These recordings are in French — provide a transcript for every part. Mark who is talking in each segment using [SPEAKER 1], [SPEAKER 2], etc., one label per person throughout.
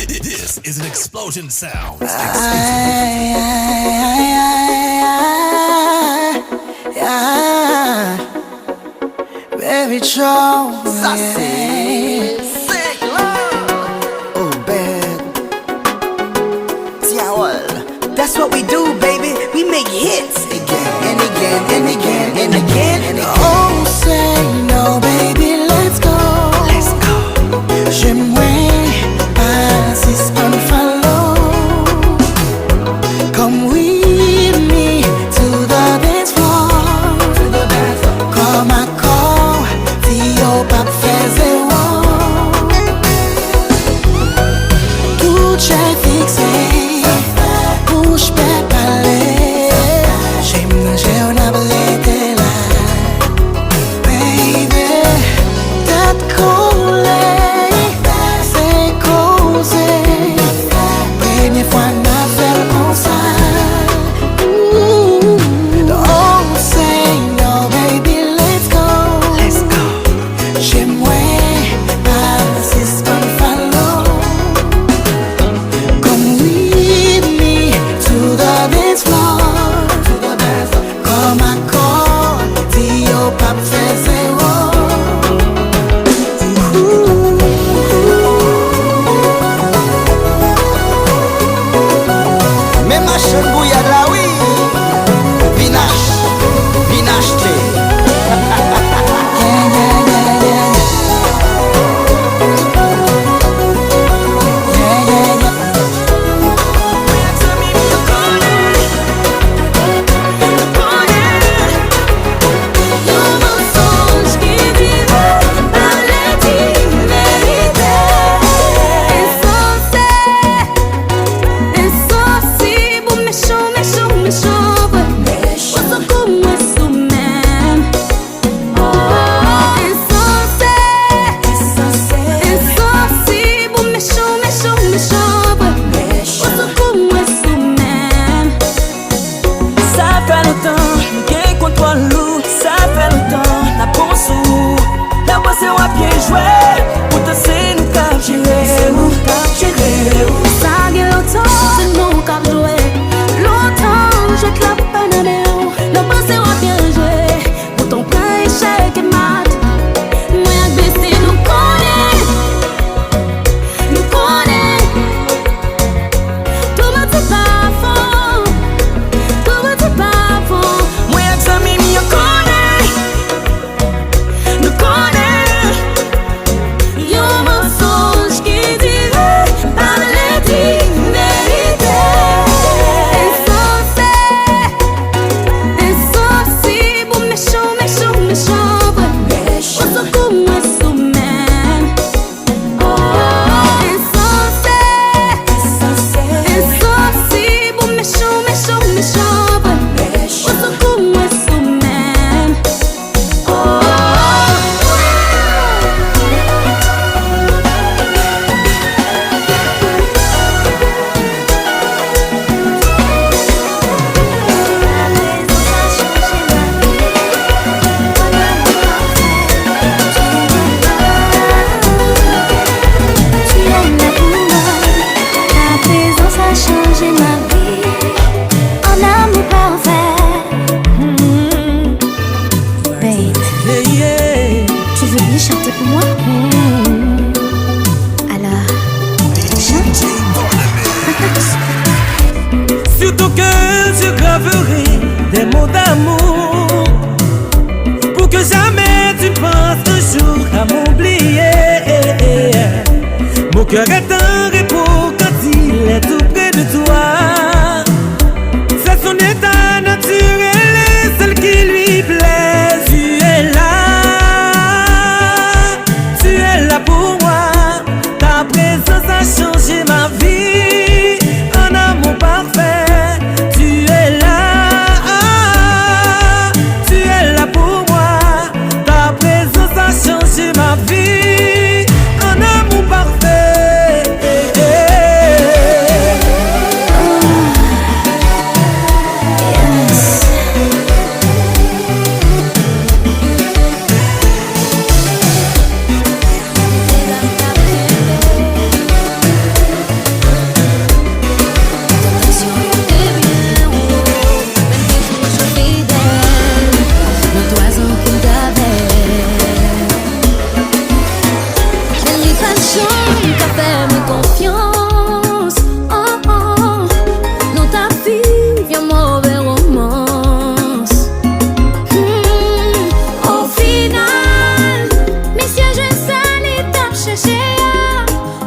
[SPEAKER 1] This is an Explosion Sound.
[SPEAKER 2] Very true. Sassy. Sick love. Oh, bad. Tiawal. That's what we do, baby. We make hits again and again and again and again and again. Oh, say no, baby, let's go. Let's go. J'aimerais passer un follow. Come with me to the dance floor. To the dance floor. Come à corps, Tio Pap faisait wow. Tout j'ai fixé. Bouche peut parler. J'aime j'ai un abelé là. Baby, t'as collé.
[SPEAKER 3] Cœur est un repos quand il est tout près de toi. C'est son état naturel et celle qui lui plaît. Tu es là pour moi. Ta présence a changé ma vie. Un amour parfait. Tu es là pour moi. Ta présence a changé ma vie. Un amour parfait.
[SPEAKER 4] Chante, qu'a fait confiance. Oh oh, nous t'a vécu un mauvais romance. Au final, monsieur je sais t'a cherché.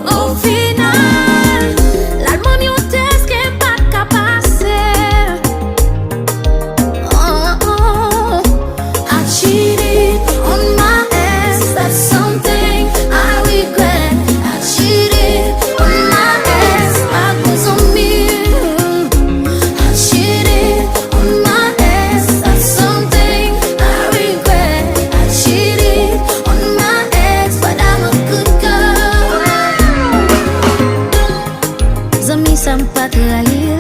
[SPEAKER 4] Au final, l'allemand yon test qui pas qu'à passer. Oh oh, I cheated on my ex. That's something I regret. I cheated on my ex. I was on me. I cheated on my ex. That's something I regret. I cheated on my ex, but I'm a good girl. Zami ça m'pas trahir.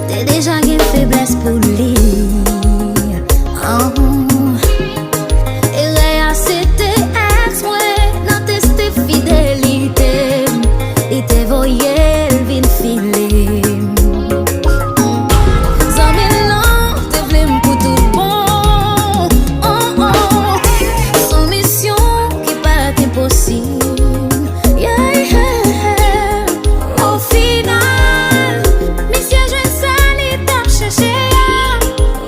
[SPEAKER 4] T'es déjà une faiblesse pour lui. Oh. Et Réa c'était ex moi, non testé fidélité. Et t'es voyé vin filer. Zami non, t'es vle pour tout bon. Oh oh, son mission qui pas impossible. Yeah, yeah. Au final, monsieur je sais t'a cherché.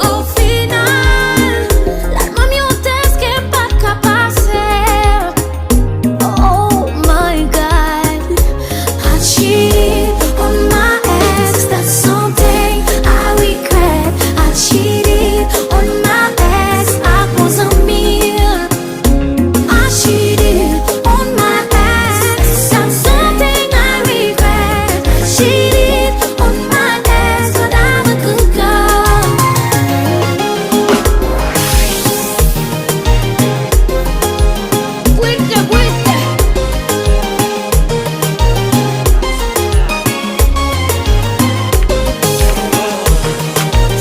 [SPEAKER 4] Au final, l'allemand yon test qui pas qu'à passer. Oh my God, I cheated on my ex. That's something I regret. I cheated on my ex. I was on me. I cheated on my ex. That's something I regret. Cheated on my ex, but I'm a good girl. With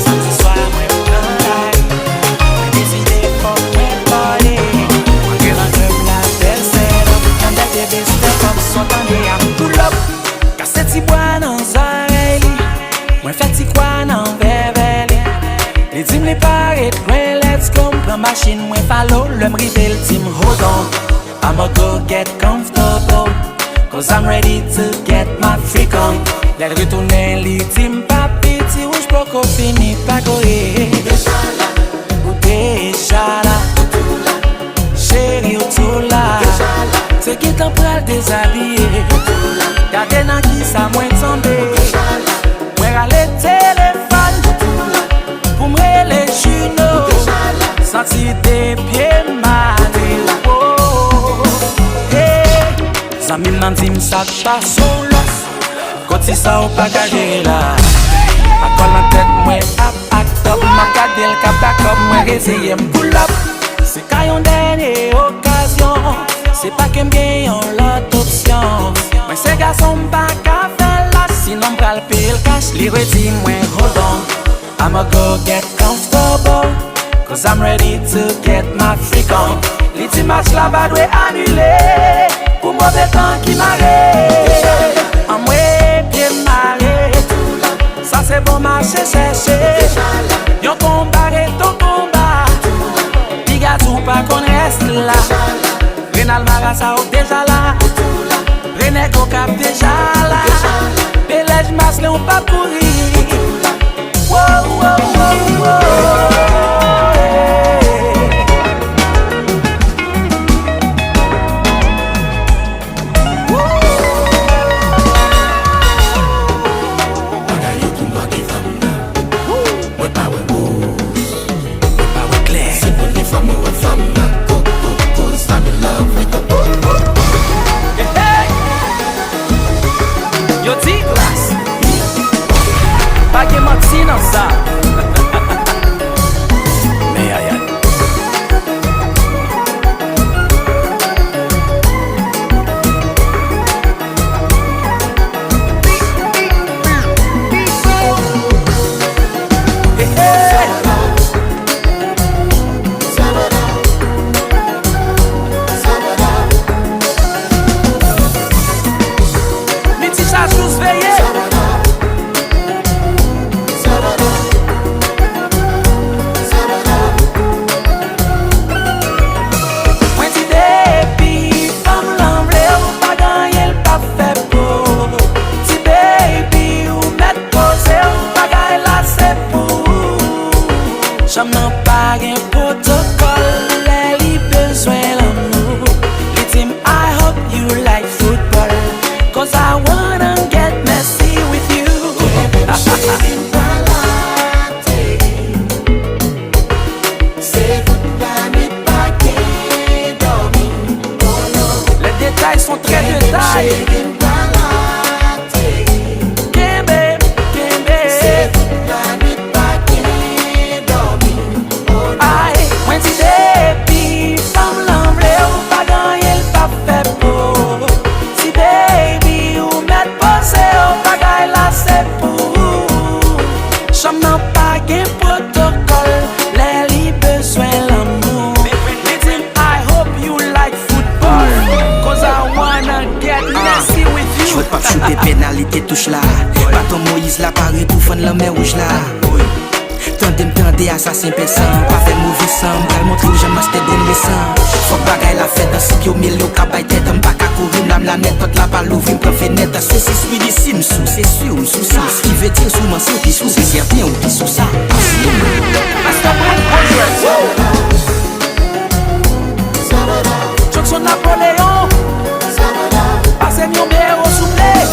[SPEAKER 3] Samedi soir, moi plantaille, moi décidé pour moi parler. Moi que dans club la belle c'est là, quand des bébés step up sont tendés à pull up. Casse ti bois dans oreilles, moi fait ti quoi dans vervel. Les team les paraît loin, let's go. Prends machine, moi follow, le m'rivé le team hold on. I'ma go get comfortable, cause I'm ready to get my freak on. Let retourner les team papi, ti rouge pour qu'on finisse pas courir. Ou déjà là, chérie ou tout là. C'est qui t'en pral déshabiller. Gardez dans qui ça moins tombé. Moi râler téléphone, pour me les genoux. Senti des pieds malés. Oh, hey. Zami nan di m'sa pas son los. Koti sa ou pa gagé là. A kol nan tête moi act up. Ma gade l ka back up. Moi reseye pull up. C'est ka yon dernier occasion. C'est pas que m'gagne l'autre option. Moi c'est garçon m'pa ka fè la. Sinon m'pral paye l cash. Li redit moi hold on. I'ma go get comfortable, cause I'm ready to get my freak on. Li ti match la ba dwe annulé. Pour mauvais temps qui m'arrête. En moi pied maré. Ça c'est bon marché chercher. Yon combat et ton combat. Diga tout pas qu'on reste là. Renal Marassa ou déjà là. René Gokap déjà là. Belège masle ou pas courir. Wow, wow, wow, wow. Yo, T-Class. Pas que Maxine en ça. son très de taille.
[SPEAKER 5] Chouper pénalité touche là. Bâton Moïse là, Paris pour fendre la mer rouge là. Tendez assassin personne. Pas fait mauvais sang. Cal montrer où j'aime acheter de naissance. Faut bagaille la fête dans ce qui au milieu cabay tête. M'pas qu'à courir l'âme la net. Toute la balle ouvre m'prend fenêtre. C'est celui d'ici m'sous. C'est sûr m'sous ça. Ce qui veut dire sous m'en sous. Puis sous c'est certain ou puis sous ça.
[SPEAKER 3] Johnson Napoléon. Passez mon bien au soufflet.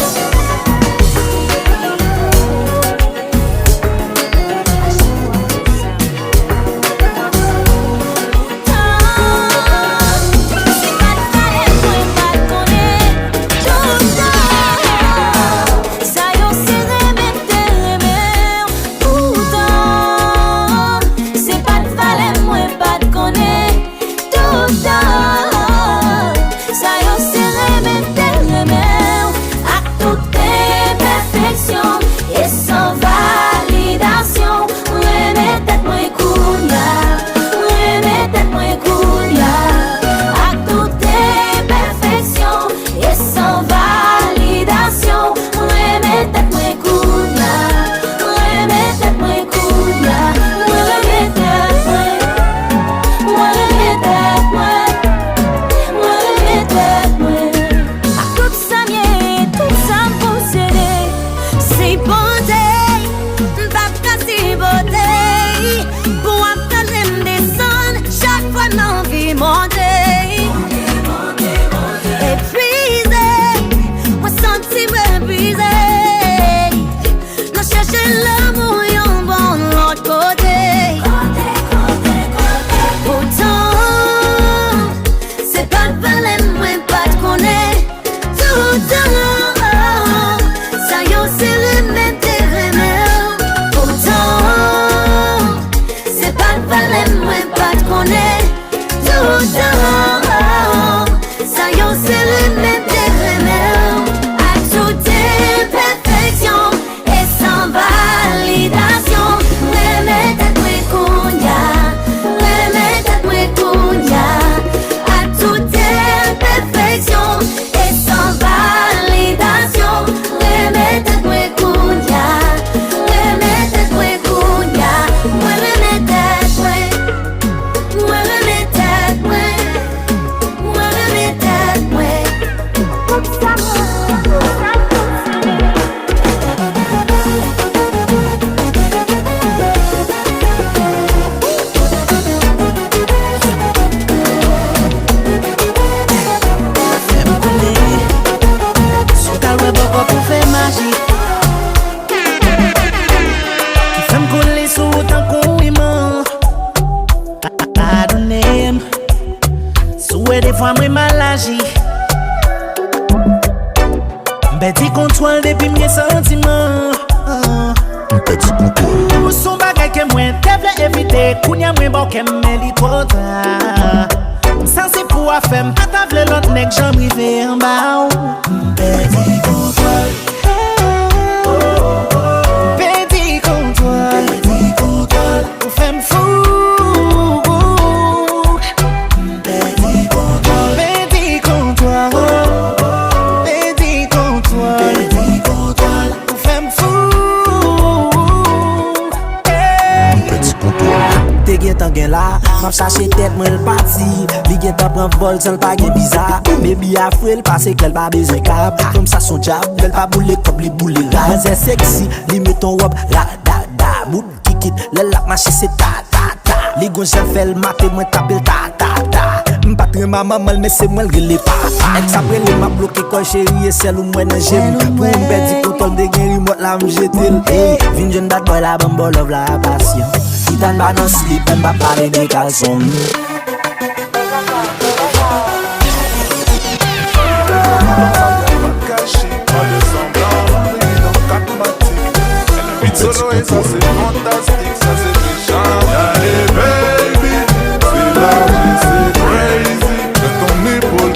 [SPEAKER 3] Petit contrôle depuis mes sentiments.
[SPEAKER 6] Petit contrôle.
[SPEAKER 3] Son bagay que moi t'avais évité. Kounya moi bon que m'eli trop tard. Ça c'est pour faire m'atavler l'autre nèg j'en rivé en bas. Petit contrôle. Petit contrôle. Petit contrôle. Ou fait m'fou. Petit contrôle. Petit contrôle.
[SPEAKER 7] Gen la, m'ap chache tête moi le parti. Li gen ta pran vol sans pas gen bizarre. Baby a frel parce qu'elle pas besoin cap. Comme ça son job, elle pas boule comme li boule là. C'est sexy, li met ton robe la da da. Bout kikit, le lap marché c'est ta ta ta. Li gon j'en fait le matin moi t'appelle ta ta ta. M'patre ma maman mais c'est moi le relé pa. Ex après le m'a bloqué quand chérie et celle où moi nan j'aime. Pour m'perdre contrôle de gen remote la m'jetel. Hey, vin jeune bad boy la bambo love la passion. Itan ba non slip, en ba pale de kalson.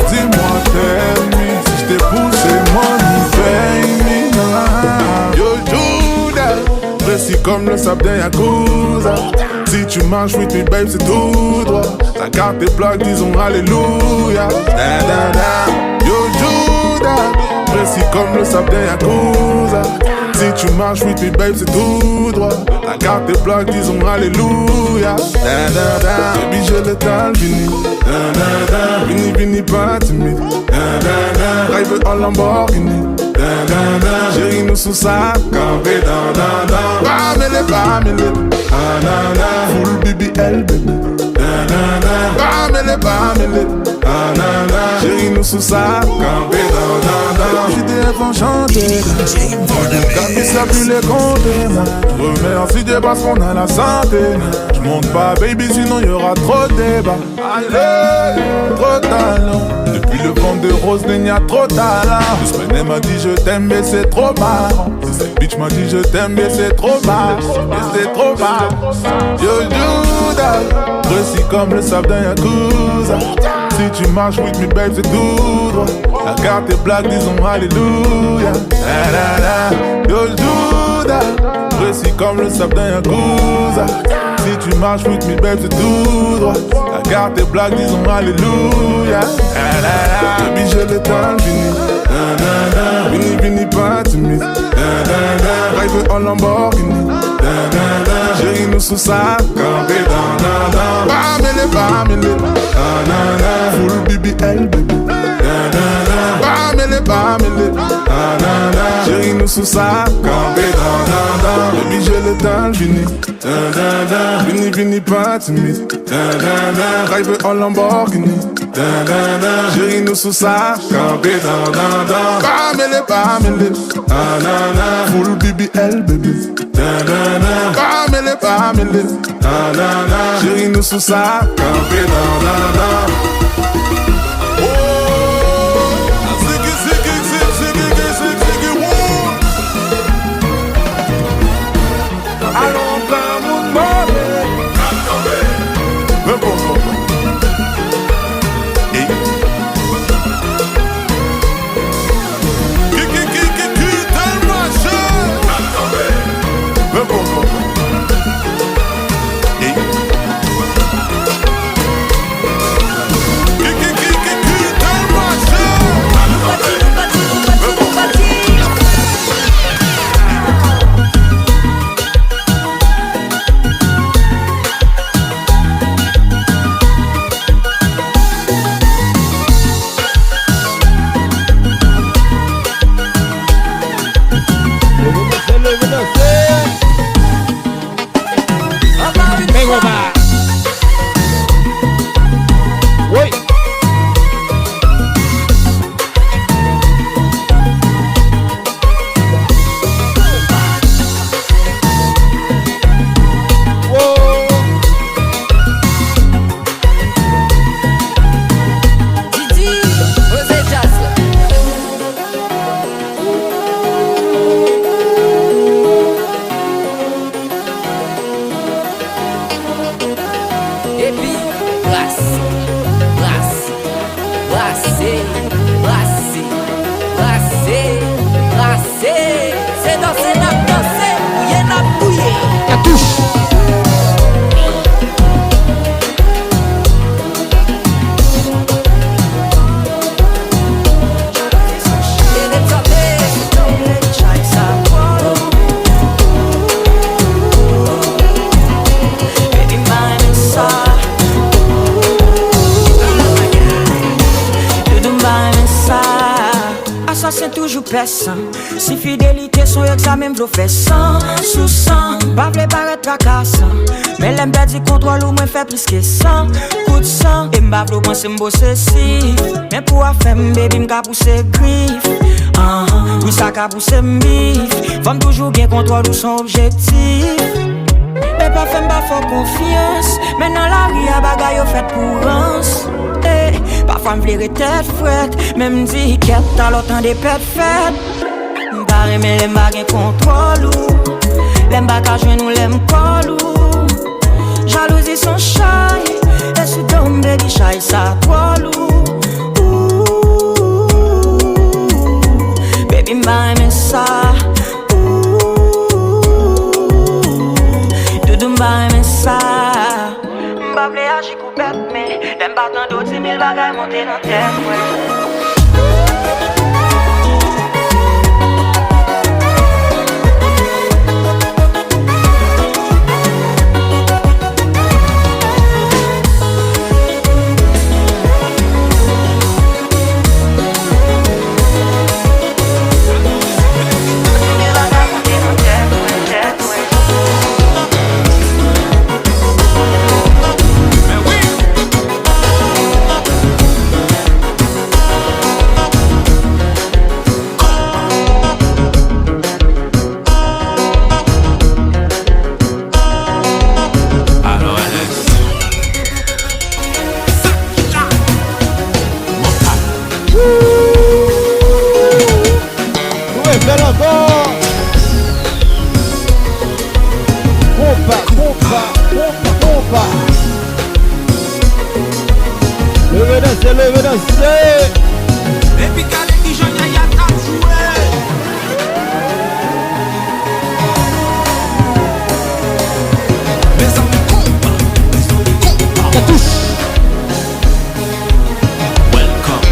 [SPEAKER 8] dis-moi tell me. Si je t'ai poussé, money, pay me. Yo, Judas, précis comme le sable d'un Yakuza. Si tu marches with me, babe, c'est tout droit. Ta carte tes plaques, disons alléluia. Yo, Judas, précis comme le sable d'un Yakuza. Si tu marches with me, babe, c'est tout droit. La carte tes plaques, disons alléluia. Baby, j'ai le temps fini. Vini, pas timide. Drive en Lamborghini. Chérie, nous sous ça, campé Pamela. Full BBL, baby. Pamela. Chérie, nous sous ça, campé JDF enchanté. Quand ça plus les compter. Remercie Dieu parce qu'on a la santé. J'monte pas, baby, sinon y'aura trop de débats. Allez, trop de talent. Depuis le vent de rose, il y a trop de talent. Ce semaine m'a dit je t'aime, mais c'est trop marrant. Cette bitch m'a dit je t'aime, mais c'est trop marrant. Yo, Judas, précis comme le sable d'un Yakuza. Si tu marches with me, babe, c'est tout droit. La carte est black, disons alléluia. Yo, Judas, précis comme le sable d'un Yakuza. Si tu marches with me, babe, c'est tout droit. La carte est black, disons alléluia. Baby, j'ai le temps fini. Vini, pas timide. Drive en Lamborghini. Chérie, nous sous ça, campé Pamela. Full BBL, baby. Pamela. Chérie, nous sous ça, campé Baby, j'ai le temps fini. Vini, pas timide. Drive en Lamborghini. Chérie, nous sous ça, campé Pamela. Full BBL, baby. Pamela. Chérie, nous sous ça, campé allons pas mon mauvais.
[SPEAKER 3] Si fidélité son examen v'lo fait 100 sous 100. Pas vle paraître tracassant. Mais l'aime bien dit contrôle ou moins fait plus que 100 coup de sang. Et m'ba v'lo penser m'bosser si. Mais pour a faire m'baby m'ka pousser griffe. Oui ça ka pousser m'bif. Femme toujours bien contrôle ou son objectif. Mais pas fait m'ba faut confiance. Maintenant la vie a bagay yo fait pour rance. Parfois m'vlere tête fouette. Même dit qu'elle t'as l'autant des pètes fêtes. M'pare mais l'aime pas gen contrôle ou. L'aime pas qu'à jouer nous l'aime call ou. Jalousie son shy. Et si tombe baby shy ça troll ou.
[SPEAKER 9] Leve danser.
[SPEAKER 3] Et puis calé qui j'en ai à jouer. Mais ça me combat.
[SPEAKER 9] Ça touche.
[SPEAKER 1] Welcome.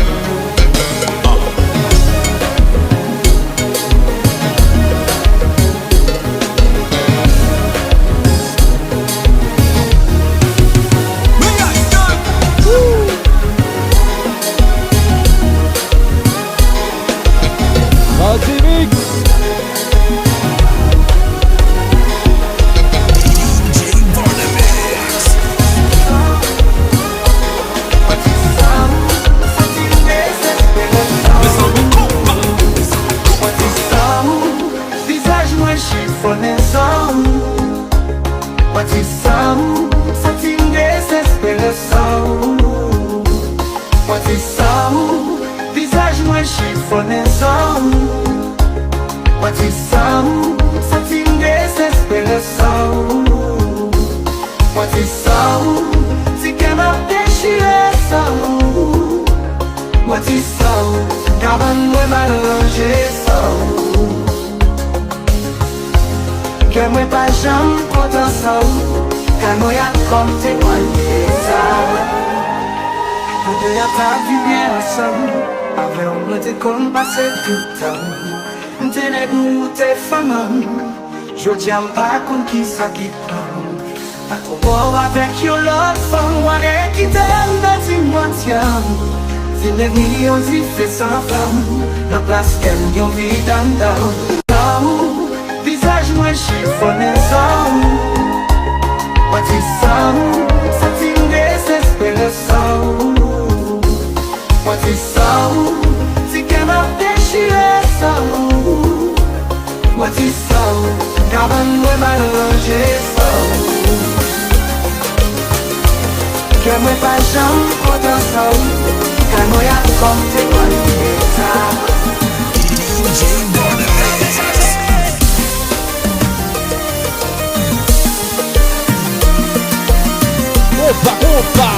[SPEAKER 3] Je tiens pas contre qui ça qui parle. Pas trop beau avec your love femme. Ouare qui t'aime dans tes moitiés. C'est l'ennemi on dit fait sans flamme. La place qu'elle y envie d'andar. Visage moi chiffonné sans. What is some? Ça t'ing désespéré sans. What is some? Si qu'elle m'a déchiré sans. What is some? Cabane malheureusé sans. Que moi pas jamais content sans. Car moi y'a comme t'es qualifié ça.
[SPEAKER 1] DJ Barnabas.
[SPEAKER 9] Opa, opa.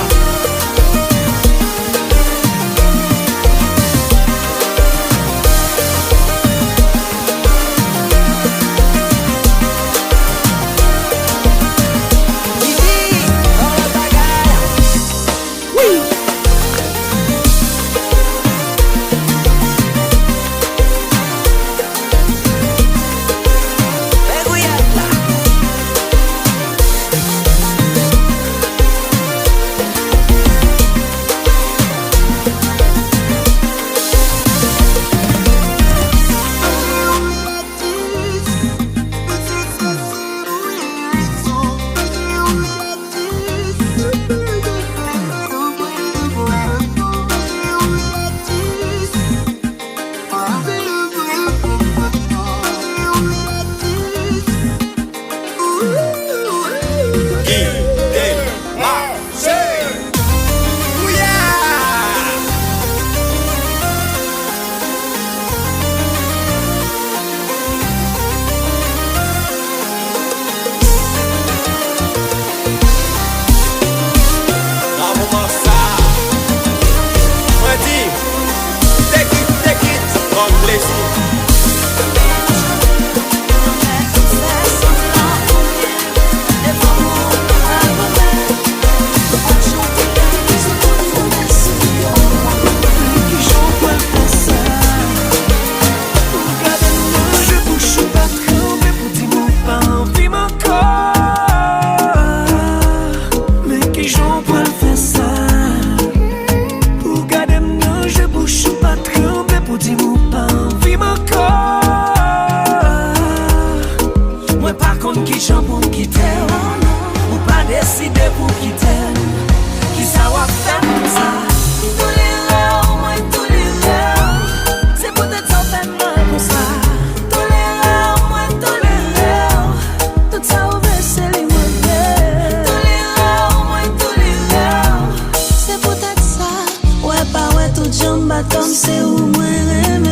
[SPEAKER 2] l'autre homme, c'est où moi aimer.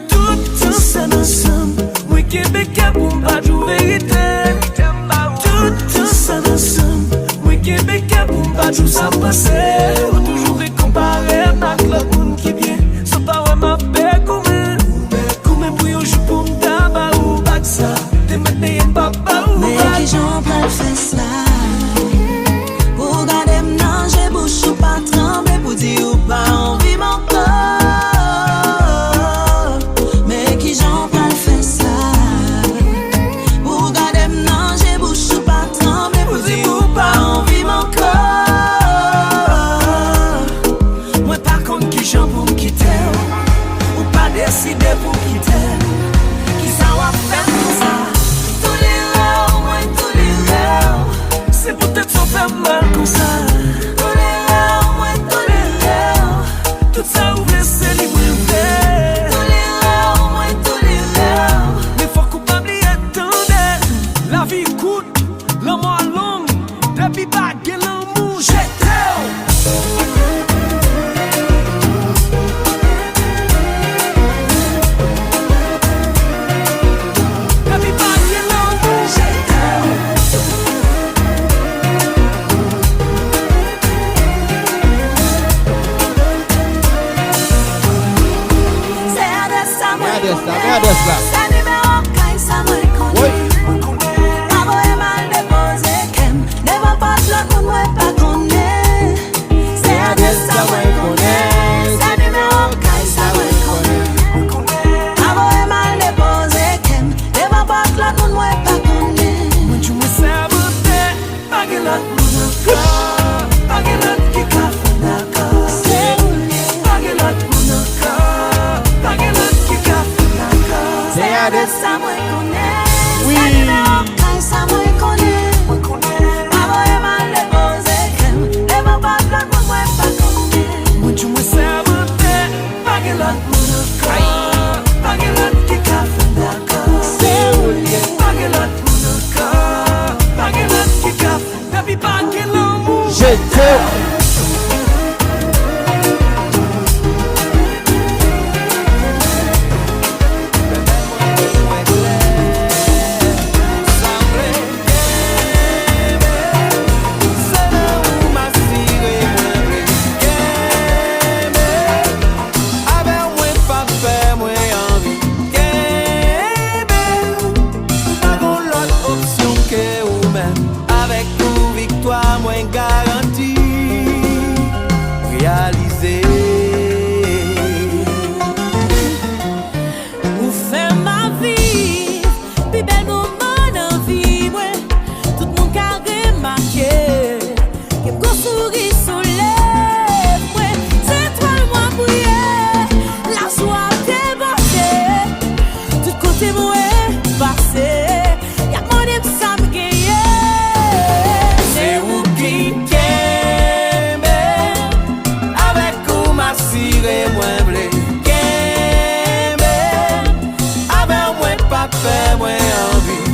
[SPEAKER 3] Tout ça ensemble, moi Québec pour m'badou vérité. Tout ça ensemble, moi Québec pour m'badou ça passé. Ou toujours récomparé avec l'autre monde qui vient. Sans pas vraiment faire comme pour yon jou pour m'daba ou bak ça. T'es maintenant y'en papa ou
[SPEAKER 2] mais qui j'en peux faire ça. Pour garder m'nan, j'ai bouche ou pas trembler. Pour dire ou pas envie mon corps. Mais qui j'en peux faire ça. Pour garder m'nan, j'ai bouche ou pas trembler. Pour dire ou pas envie mon corps.
[SPEAKER 3] moi par contre qui j'en pour m'quitter. Ou pas décider pour quitter. Qui ça va faire pour ça.
[SPEAKER 2] Tous les rêves, moi tous les rêves.
[SPEAKER 3] C'est peut-être sans faire mal comme ça.
[SPEAKER 2] Tous les rêves, moi tous les rêves.
[SPEAKER 3] Tout ça ouvre c'est libre.
[SPEAKER 2] Tous les rêves, moi tous les rêves.
[SPEAKER 3] Mais faut coupable y attendre. La vie coûte, l'amour long. Depuis bague et l'amour j'étais. Depuis bague et l'amour j'étais.
[SPEAKER 2] C'est à de ça, moi
[SPEAKER 9] Merde ça.
[SPEAKER 2] ça numéro 15, ça moi connaît. Avoye mal déposé, kem. Ne va pas l'autre, moi pas connaît. C'est à de ça, moi connaît. Ça numéro 15, ça moi connaît. Avoye mal déposé, kem. Ne va pas l'autre, moi pas connaît.
[SPEAKER 3] Moi tu me sabote, pas que l'autre mon encore. Pas que l'autre qui qu'a fait d'accord. Pas que l'autre mon encore. Pas que l'autre qui qu'a fait d'accord.
[SPEAKER 2] C'est à de ça, moi connaît.
[SPEAKER 9] Oui.
[SPEAKER 2] Ça numéro 15, ça moi connaît. Avoye mal déposé, kem. Ne va pas l'autre, moi pas connaît.
[SPEAKER 3] Moi tu me sabote, pas que l'autre mon encore. Pas que l'autre qui qu'a fait d'accord. Pas que l'autre mon encore. Pas que l'autre qui qu'a fait. Depuis pas que l'amour
[SPEAKER 9] J'étais.
[SPEAKER 3] avec nous victoire moins garantie réalisée.
[SPEAKER 4] Ou fait ma vie, plus bel moment dans vie, moi. Tout mon carré marqué, que qu'on sourit sous lèvres, moi. C'est toi le moi bouillé, la joie débordée, tout côté moi passé, y'a mon âme ça me gagne.
[SPEAKER 3] C'est où qui t'aime, avec où ma siré moins blé. Avec moi pas fait moins envie.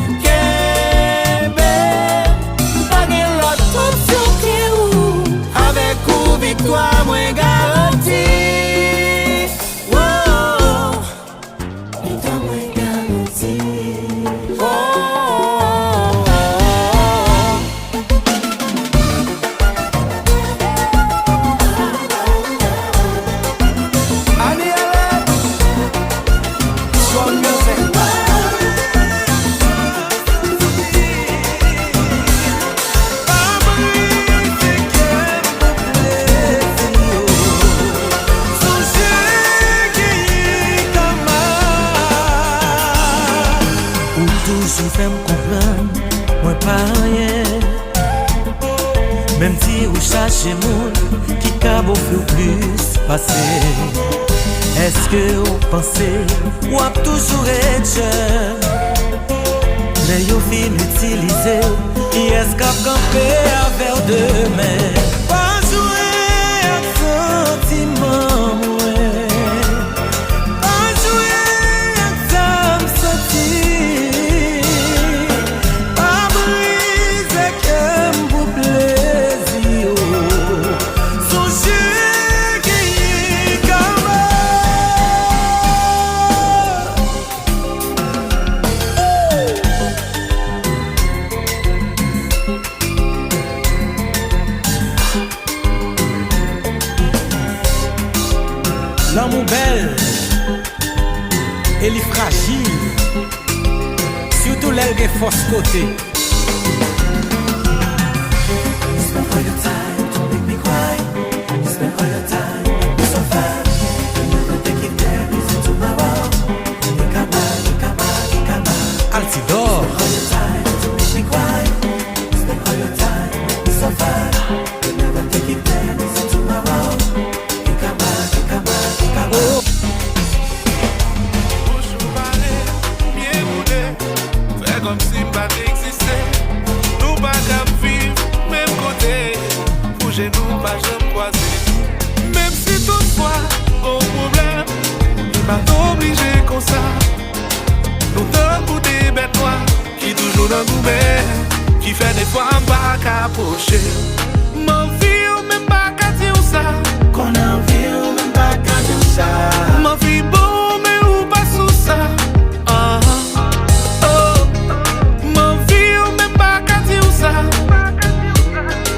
[SPEAKER 3] Pas de l'autre option que où, avec où victoire moins garantie. Oh, victoire moins garantie. Oh, oh, oh. Allez, allez, sois mieux fait.
[SPEAKER 5] Ou toujours fait me comprendre, moi pas rien. Même si ou cherche moun qui cabo fait plus passer. Est-ce que vous pensez ou a toujours être jeune? Mais yo fin utilisé, est-ce qu'a campé avec demain? Pas jouer à sentiment, pas jouer à me sentir, pas briller.
[SPEAKER 3] belle, elle est fragile, surtout l'elle qui est force côté. Altidore.
[SPEAKER 8] Comme si pas d'exister, nous pas qu'à vivre même côté, bouger nous pas jamais croiser. Même si toutefois au problème, il m'a obligé comme ça. Nous donne pour des bêtes noires qui toujours dans nous mais qui fait des fois pas qu'à approcher. M'en vie ou même pas qu'à dire ça, qu'on a envie ou même pas qu'à dire ça. M'en vie beau mais ou pas sous ça.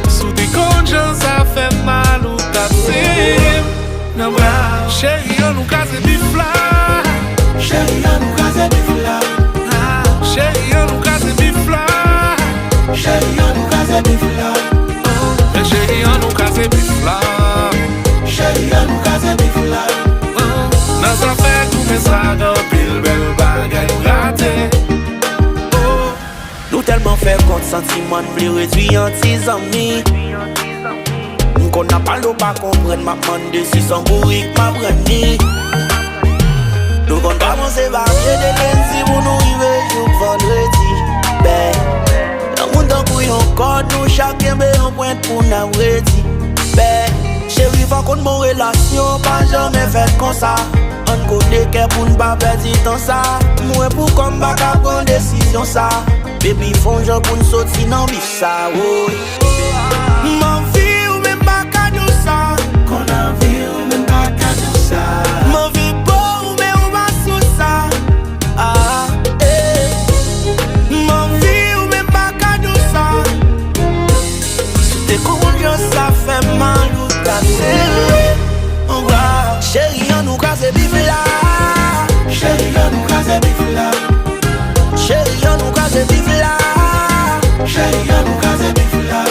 [SPEAKER 8] Sous des conditions ça fait mal ou t'absime. Non bra, chérie on nous casse des fla. Chérie on nous casse des fla. Chérie on nous casse des fla. Chérie on nous casse des fla. Chérie on nous casse des fla. Chérie on nous casse des fla. Dans sa fait tout mais ça dans pile belle bagaille raté.
[SPEAKER 7] Nous tellement fait compte sentiment de réduire en 10 amis. Qu'on n'a pas l'eau pas comprendre ma demande si son bourrique m'a brandi. Nous qu'on pas commencer à marcher de lundi pour nous arriver jusqu'au vendredi. Ben, dans mon temps pour yon code nous chacun met un point pour nous ready. Ben, chérie faut qu'on mon relation pas jamais fait comme ça. On connaît qu'elle pour ne pas perdre du temps ça. Moi pour comme pas qu'à prendre décision ça. Baby font genre pour nous sortir dans bif ça, oh. M'en vie ou même pas qu'à nous ça. Qu'on a vie ou même pas qu'à nous ça. M'en vie beau ou même ou pas sous ça. Ah, eh. M'en vie ou même pas qu'à nous ça. T'es confiant ça fait mal ou t'as serré. Oh wow. Chérie on nous casse bif là. Chérie on nous casse bif là. Chérie, on nous casse des bifs là. Chérie, on nous casse des bifs là.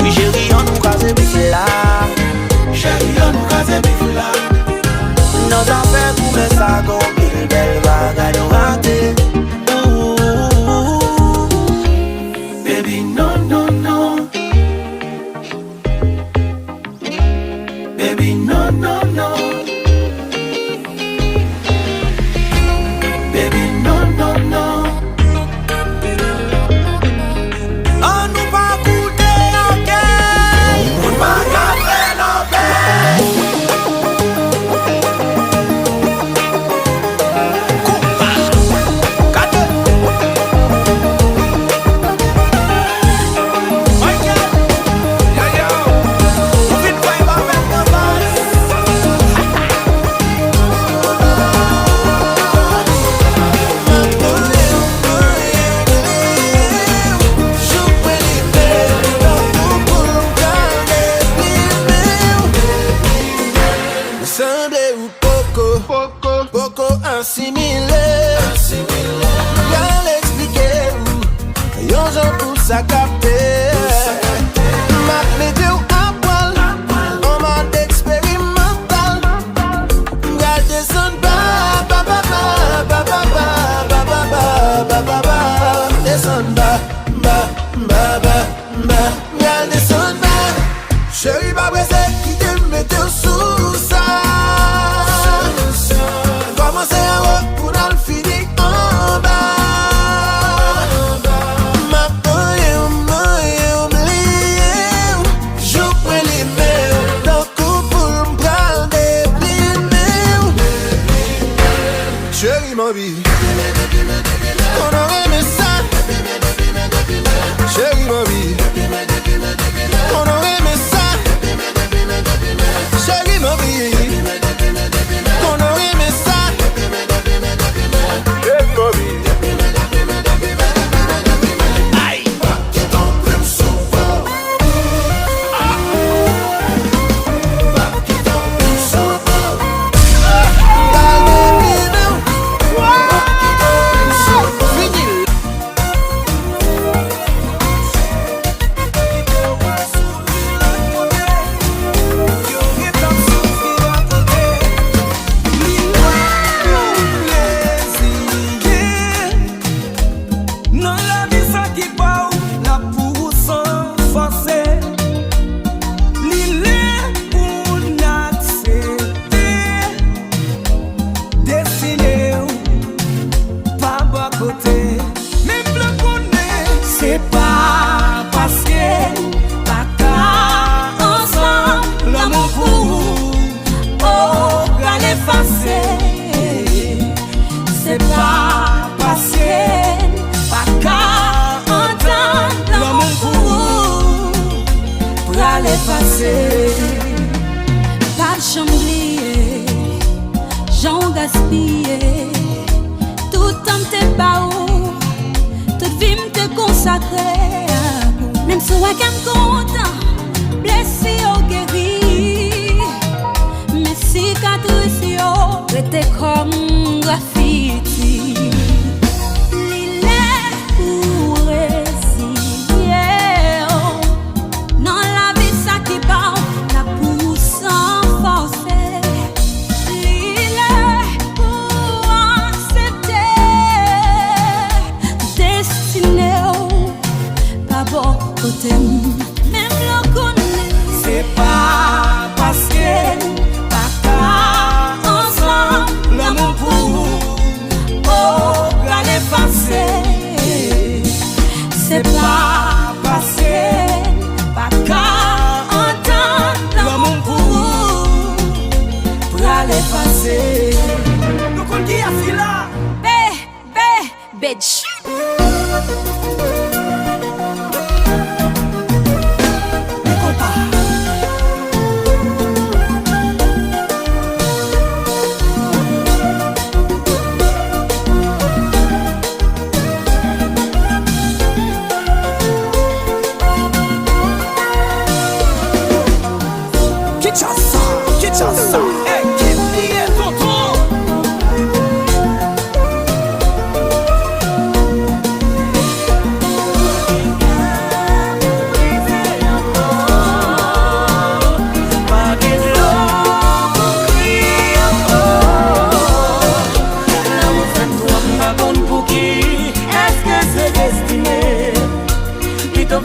[SPEAKER 7] Oui, chérie, on nous casse des bifs là. Chérie, on nous casse des bifs là. Nos affaires pour mettre ça comme une belle bagarre ratée. Baby, non, non, non. Baby, non, non, non. Baby, non, non, non. On nous va goûter nos gains. On va garder nos bains.
[SPEAKER 10] Ça capté, ma météo à poil, en mode expérimental. Regardez son bas, ba ba ba ba ba ba ba ba ba ba ba. Descend bas, ba ba ba ba. Regardez son bas, chérie pas pressé qui te mette sous ça. Commencez à rock pour dans le fini en bas. Chérie ma vie, on aurait aimé ça. Chérie ma vie,
[SPEAKER 4] l'effacer. Pas de chamblier, j'en gaspillé. Tout temps t'es pas où, toute vie m'te consacrée. Même si on est content, blessé ou guéri. Mais si cicatrices étaient comme graffiti. Même le connaît, c'est pas parce que pas ensemble l'amour pour la l'effacer. C'est pas parce que pas entendre l'amour pour la l'effacer. Nous qu'on dit à fila, bitch.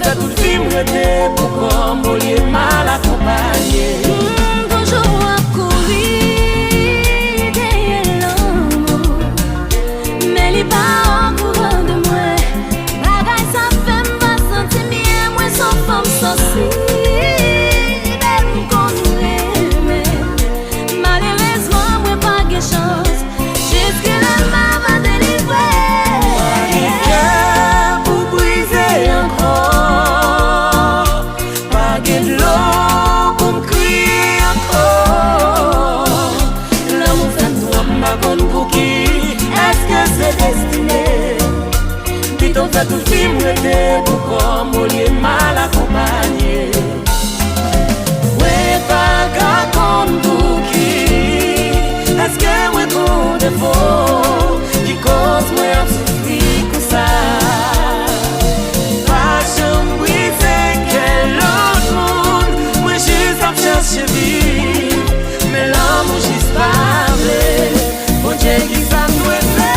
[SPEAKER 3] Tout film était tout comme au lieu mal accompagné. Ouais, pas qu'à comme tout qui. Est-ce que ouais, pour défaut qui cause moi souffrir comme ça? Pas je brisé quel autre monde. Moi, juste à chercher vie. Mais l'amour, juste pas vrai. Bon Dieu, qui ça nous est fait.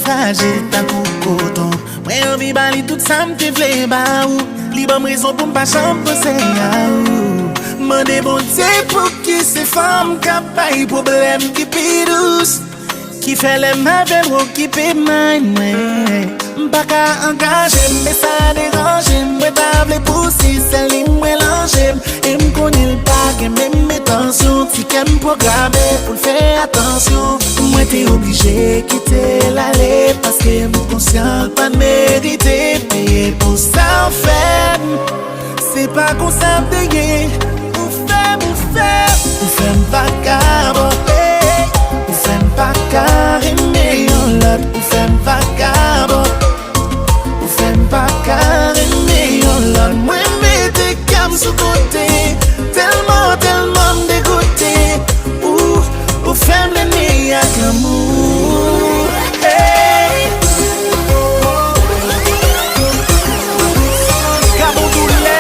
[SPEAKER 10] Fragile tant qu'au coton. Moi envie bali tout ça m'te vle ba ou. Li bon raison pour m'pas chambre penser à ou. Mande bon Dieu pour qui c'est femme capable problème qui pi douce. Qui fait les mauvais ou qui pi mine moi. M'pas qu'à engager mais ça dérange. Moi table pousser c'est li mélanger. Et m'connait pas que même mes tensions si qu'aime programmer pour faire attention. Moi t'es obligé quitter l'aller parce que mon conscient pas mérité payer qu'on s'est payé. Ou fem pa ka bote, ou fem pa ka reme yon lot. Ou fem pa ka bote, ou fem pa ka reme yon lot. Mwen mette kam sou kote, telman, telman m'degote. Ou fem lene yak l'amou. Hey. Gabon doule.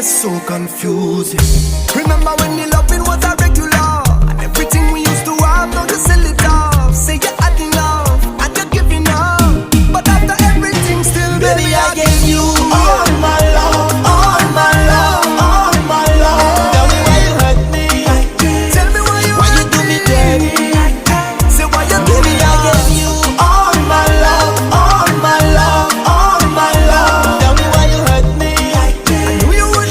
[SPEAKER 2] So confused. Remember when the loving was a regular, and everything we used to have, now you sell it off. Say you're adding love, and you're giving up, but after everything still, baby, I gave you all my love, all my love, all my love. Tell me why you hurt me. Tell me why you do me dirty. Say why you do me. I gave you all my love, all my love, all my love. Tell me why you hurt me. I knew you would.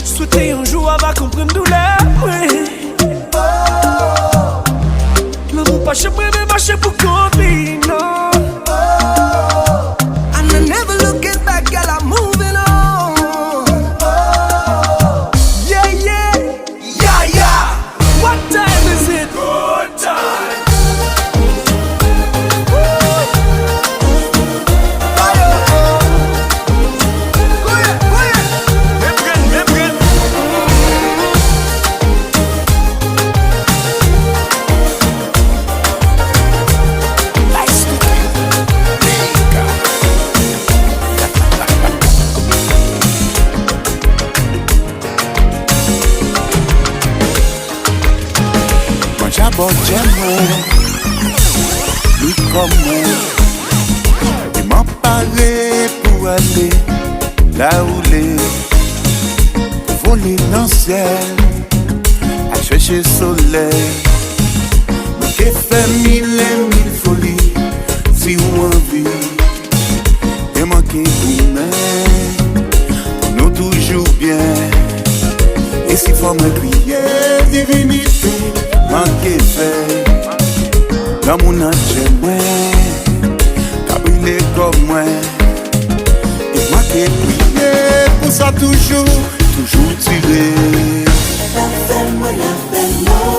[SPEAKER 3] Souhaiter un jour avoir compris une douleur, oui. L'amour pas cher, mais marcher pour compter, non.
[SPEAKER 2] And I never looking back, girl, I'm moving on.
[SPEAKER 3] Yeah, yeah,
[SPEAKER 2] yeah, yeah.
[SPEAKER 3] What time is it? Good time.
[SPEAKER 6] J'aborde j'aimerais lui comme moi. Il m'a parlé pour aller là où les voler dans le ciel, à chercher le soleil. Mais qui fait mille et mille folies, si ou envie, et manquer nous-mêmes, nous toujours bien. Et si faut me crier, divinité, manquer fait, dans mon âge, j'aimerais. parler comme moi. Et moi qui ai prié pour ça toujours tiré.
[SPEAKER 2] Fais-moi la peine, non.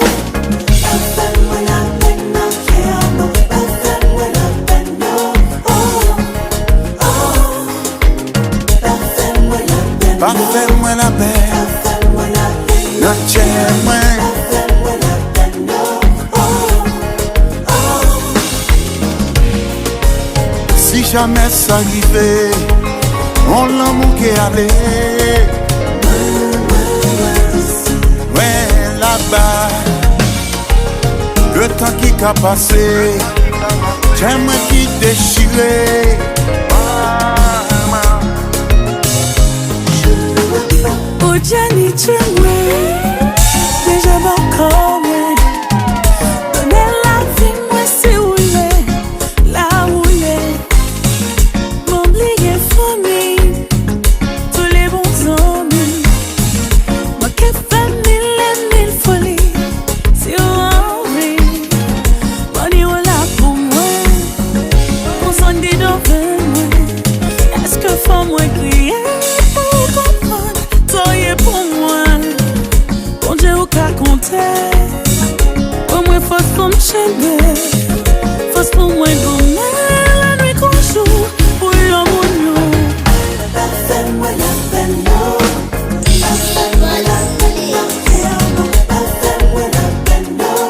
[SPEAKER 2] Fais-moi la peine, non. Fais-moi la peine, non. Oh, fais-moi la peine, non.
[SPEAKER 6] Fais-moi la peine,
[SPEAKER 2] Fais-moi la peine,
[SPEAKER 6] non, tiens-moi.
[SPEAKER 2] Fais-moi la peine, non.
[SPEAKER 6] Si jamais ça arrivait, on l'amour qui est allé. Ouais, là-bas, le temps qui a passé, j'aimerais qui déchiré.
[SPEAKER 2] Oh Jenny, tu m'aimes, déjà bon comme donnez la vie, moi c'est où l'est, là où l'est. M'oublier famille, tous les bons amis. Moi qui fais mille et mille folies, si on envie. Moi ni on là pour moi, on s'en dit dans moi. Est-ce que faut moi crier? Soyez pour moi, bon Dieu au cas compter. Pour moi, force pour me chaîner, force pour moi gommer la nuit qu'on joue pour l'amour. Fais-moi la peine, non. Fais-moi la peine, non. Fais-moi la peine, non.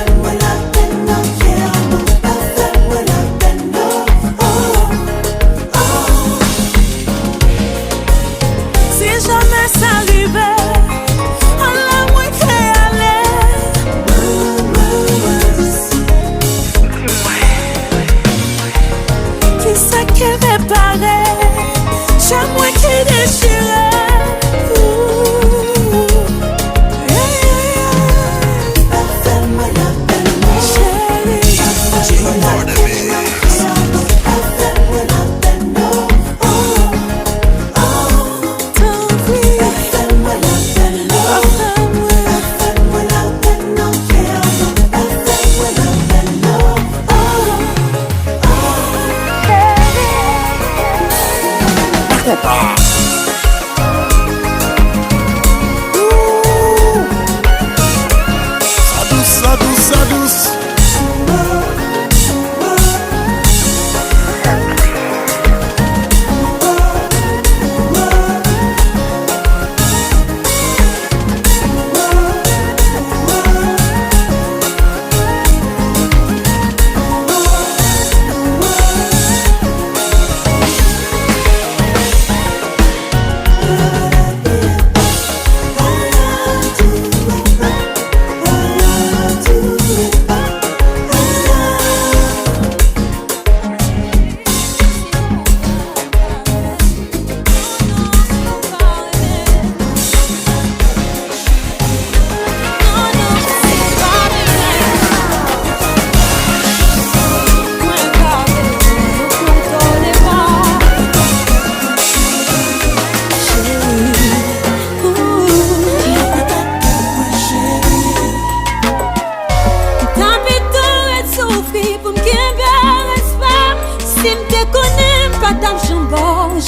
[SPEAKER 2] Fais-moi la peine, non. Fais-moi la peine, non. Si jamais ça arrivait, Allah moi fait aller. Qui c'est qui réparait? J'aime moi qui déchirait. Fais-moi la peine, chérie. Fais-moi la peine, non.
[SPEAKER 6] Ça douce.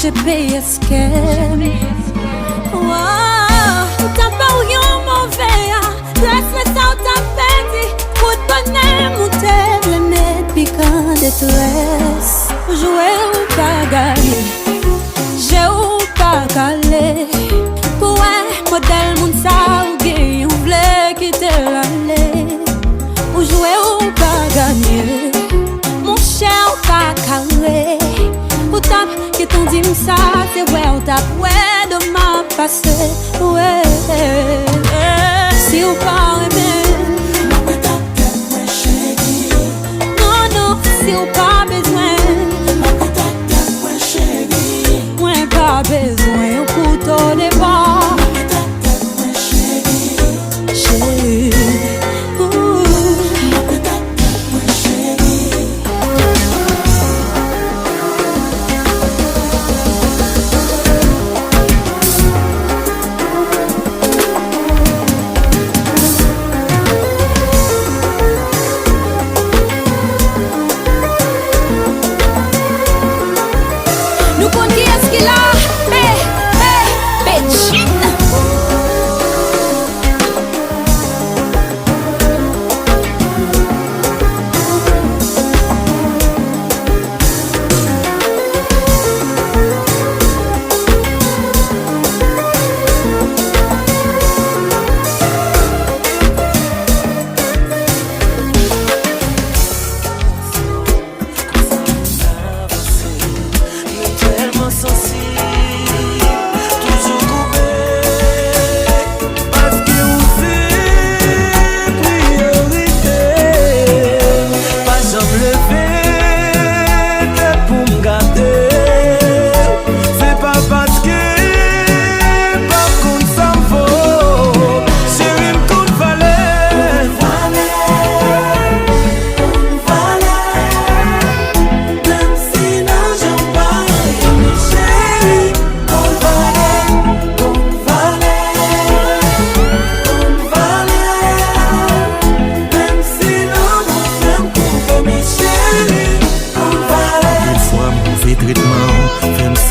[SPEAKER 4] Je paye ce qu'elle. Wow, t'as pas eu un mauvais. Laisse-le ça ou t'as pété. Pour te bonheur, mon thème, le net piquant de stress. Jouer ou pas gagner, j'ai ou pas calé. Pour un modèle, mon ça ou gay, on voulait quitter l'allée. Ou jouer ou pas gagner, mon cher ou pas calé. Ou tap, que ton dit ça, c'est ouais, ou tap, ouais, de ma passé, ouais. Si ou pas aimer, non, si ou pas besoin, ouais, pas besoin, un couteau de bord, chérie.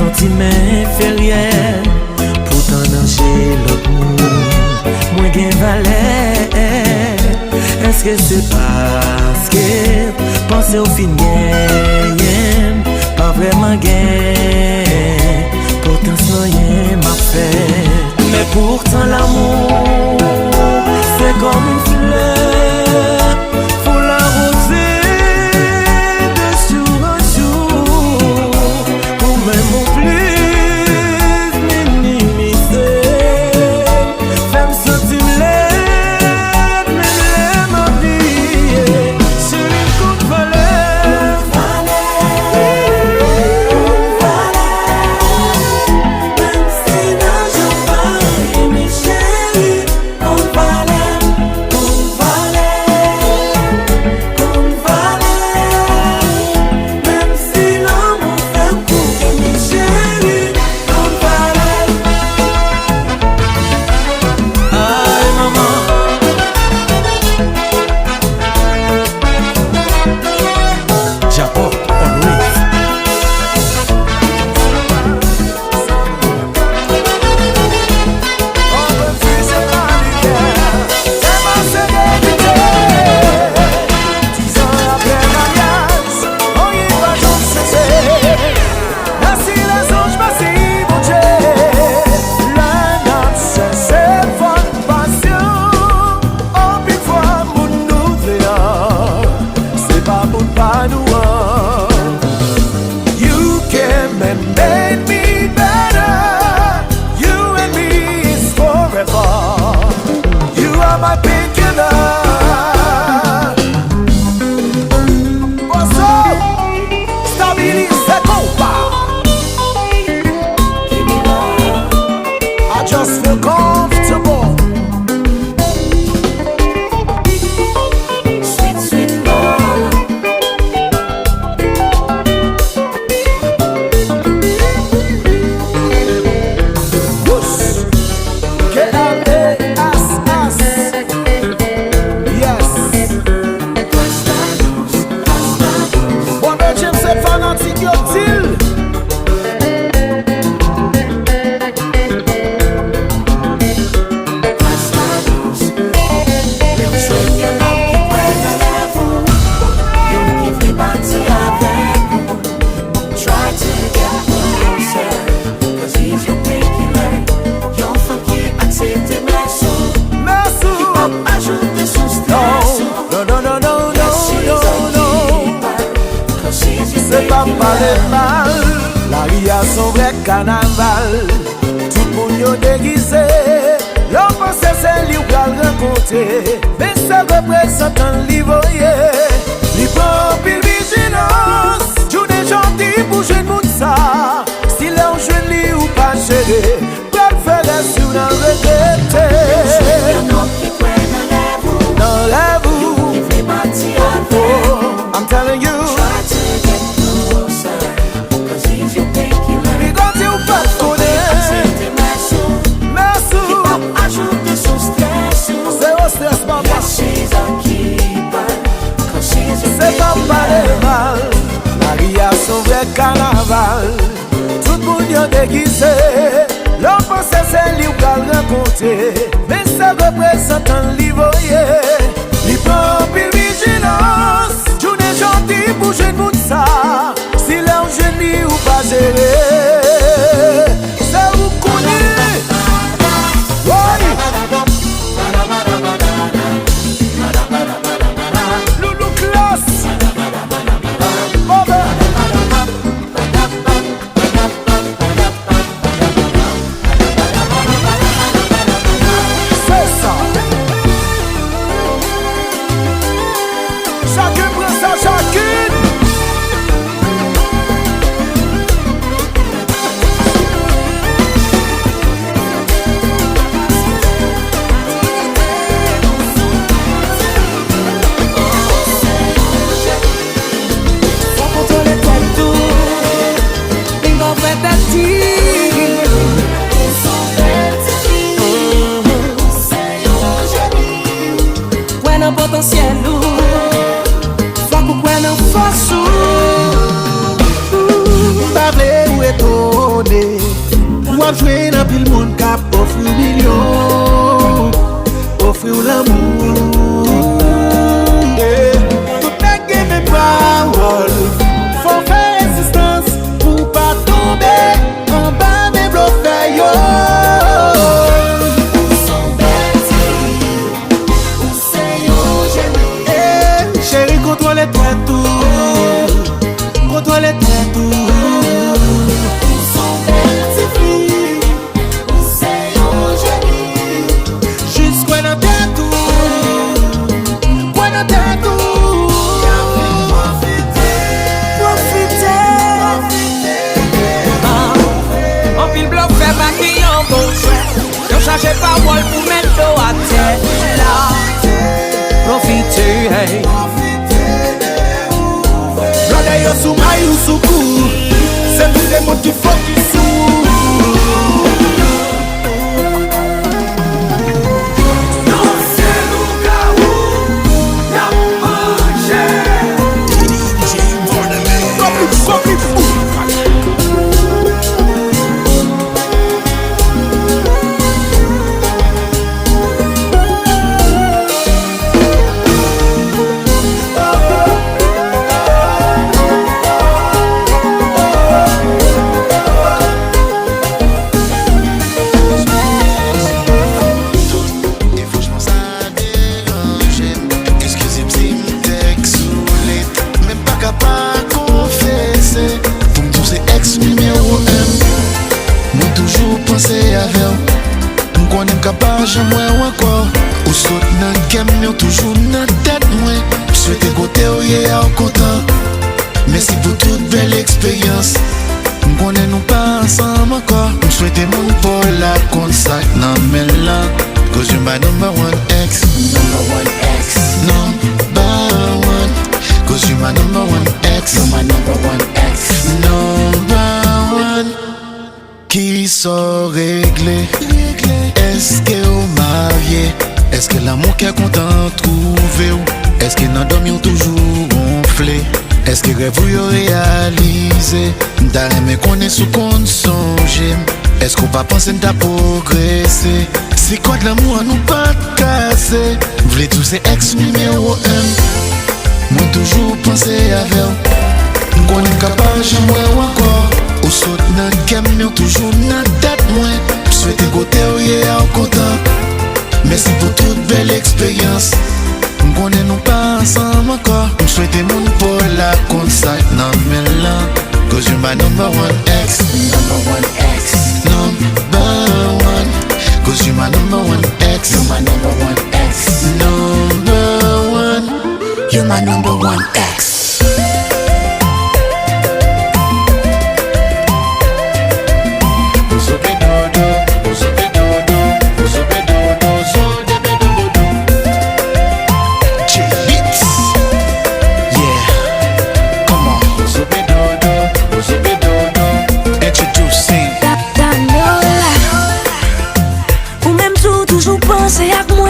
[SPEAKER 3] sentiment inférieur. Pourtant dans chez l'autre monde, moi gain valeur. Est-ce que c'est parce que penser au fin gain, pas vraiment gain. Pourtant sans rien m'a fait. Mais pourtant l'amour, c'est comme une fleur, faut l'arroser de jour en jour, ou même au plus minimiser. Femme sentir l'aide, même l'aime oublier. C'est une coup de valeur, même si dans je parle, mes chéris, on valait.
[SPEAKER 10] La ria son vrai carnaval. Tout le monde yo déguisé. L'on pense c'est lui ou qu'elle rencontrer. Mais ça représente un livroyer. Li prend pile vigilance. Tout est gentil pour jeune monde ça. Si l'on jeune li ou pas chéri, qu'elle fait la sur un regretté. Dans la boue, I'm telling you. C'est pas mal, la ria son vrai carnaval. Tout le monde y déguisé. L'on pense c'est lui ou qu'elle rencontrer. Mais ça représente un livroyer. Li prend pile vigilance. Tout est gentil pour jeune monde ça. Si l'on génie ou pas géré, ça vous connaît. Loulou classe. C'est ça. Chacun prend sa chacune.
[SPEAKER 2] Potentiel soit pour quoi non force pas vrai ou
[SPEAKER 10] pas jouer dans pile monde cap offre million, offre l'amour. Tout n'est mes paroles, faut faire résistance pour pas tomber en bas des blocs yo. Chérie, contrôle-toi tout, contrôle-toi tout.
[SPEAKER 3] Changer parole pour mettre l'eau à terre. Là, profitez, hey.
[SPEAKER 10] Regardez yo sous maille ou sous cou, c'est tout des mots qui font qui sous.
[SPEAKER 1] Non, c'est Lucas où n'a mangé. DJ Borderlands.
[SPEAKER 10] Copie fou.
[SPEAKER 6] J'aimerais encore ou saute dans camion toujours dans tête moi souhaiter côté ou hier content merci pour toute belle expérience on connaît nous pas ensemble encore souhaiter mon pour la consac non mais là cause you're my number one ex number one cause you're my number one ex number one qui sont réglés. Est-ce que vous mariez? Est-ce que l'amour qu'est content trouvé? Est-ce que dans dormi ou toujours gonflé? Est-ce que rêve vous réalisé? D'aller qu'on est sous compte songer. Est-ce qu'on va penser d'à progresser? C'est quoi de l'amour à nous pas casser? Voulez tous ces ex numéro 1. Moi toujours penser à vous. Qu'on est capable j'aimerais encore. Ou saute dans le camion toujours dans tête moi. Souhaiter côté ou hier content. Merci pour toute belle expérience. On connaît nous pas ensemble encore. On souhaite mon pour la consac. Non mais là, cause you're my number one ex. Number one ex. Number one. Cause you're my number one ex. You're my number one ex. Number one. You're my number one ex.